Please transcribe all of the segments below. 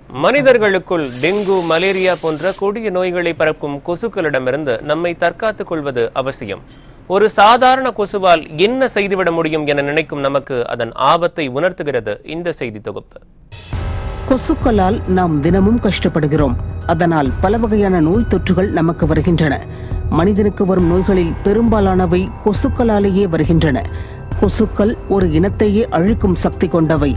மனிதர்களுக்குள் dengue, malaria போன்ற கொடிய நோய்களை பரப்பும் கொசுக்களிடமிருந்து நம்மை தற்காத்துக் கொள்வது அவசியம். ஒரு சாதாரண கொசுவால் என்ன செய்துவிட முடியும் என நினைக்கும் நமக்கு அதன் ஆபத்தை உணர்த்துகிறது இந்த செய்தி தொகுப்பு. கொசுக்களால் நாம் தினமும் கஷ்டப்படுகிறோம். அதனால் பல வகையான நோய் தொற்றுகள் நமக்கு வருகின்றன. மனிதனுக்கு வரும் நோய்களில் பெரும்பாலானவை கொசுக்களாலேயே வருகின்றன. கொசுக்கள் ஒரு இனத்தையே அழிக்கும் சக்தி கொண்டவை.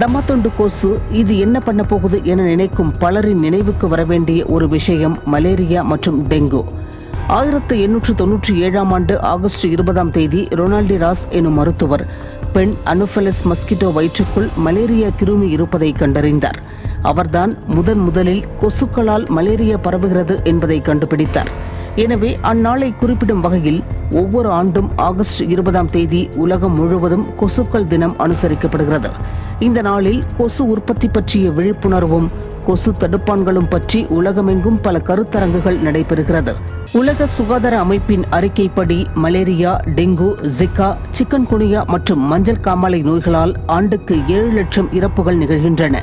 தம்மத்தொண்டு கொசு இது என்ன பண்ண போகுது என நினைக்கும் பலரின் நினைவுக்கு வரவேண்டிய ஒரு விஷயம் மலேரியா மற்றும் டெங்கு. 1897 ஆகஸ்ட் 20 ரொனால்டி ராஸ் எனும் மருத்துவர் பெண் அனோஃபெலஸ் மஸ்கிட்டோ வயிற்றுக்குள் மலேரியா கிருமி இருப்பதை கண்டறிந்தார். அவர்தான் முதலில் கொசுக்களால் மலேரியா பரவுகிறது என்பதை கண்டுபிடித்தார். எனவே அந்நாளை குறிப்பிடும் வகையில் ஒவ்வொரு ஆண்டும் ஆகஸ்ட் 20 உலகம் முழுவதும் கொசுக்கள் தினம் அனுசரிக்கப்படுகிறது. இந்த நாளில் கொசு உற்பத்தி பற்றிய விழிப்புணர்வும் கொசு தடுப்பான்களும் பற்றி உலகமெங்கும் பல கருத்தரங்குகள் நடைபெறுகிறது. உலக சுகாதார அமைப்பின் அறிக்கைப்படி மலேரியா, டெங்கு, ஜிகா, சிக்கன்குனியா மற்றும் மஞ்சள் காமாலை நோய்களால் ஆண்டுக்கு 7 லட்சம் இறப்புகள் நிகழ்கின்றன.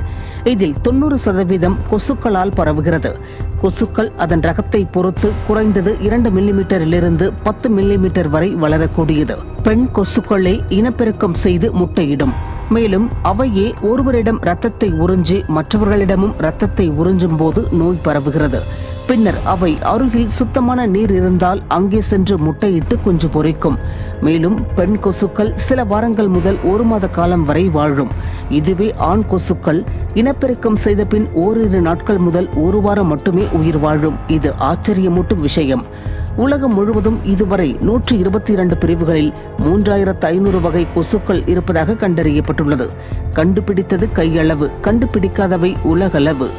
இதில் 90% கொசுக்களால் பரவுகிறது. கொசுக்கள் அதன் ரகத்தை பொறுத்து குறைந்தது 2 மில்லிமீட்டரிலிருந்து 10 மில்லிமீட்டர் வரை வளரக்கூடியது. பெண் கொசுக்களே இனப்பெருக்கம் செய்து முட்டையிடும். மேலும் அவையே ஒருவரிடம் இரத்தத்தை உறிஞ்சி மற்றவர்களிடமும் இரத்தத்தை உறிஞ்சும் போது நோய் பரவுகிறது. பின்னர் அவை அருகில் சுத்தமான நீர் இருந்தால் அங்கே சென்று முட்டையிட்டு குஞ்சு பொரிக்கும். மேலும் பெண் கொசுக்கள் சில வாரங்கள் முதல் 1 மாத காலம் வரை வாழும். இதுவே ஆண் கொசுக்கள் இனப்பெருக்கம் செய்த பின் ஓரிரு நாட்கள் முதல் 1 வாரம் மட்டுமே உயிர் வாழும். இது ஆச்சரியமூட்டும் விஷயம். உலகம் முழுவதும் இதுவரை 122 பிரிவுகளில் 3500 வகை கொசுக்கள் இருப்பதாக கண்டறியப்பட்டுள்ளது. கண்டுபிடித்தது கையளவு, கண்டுபிடிக்காதவை உலகளவு.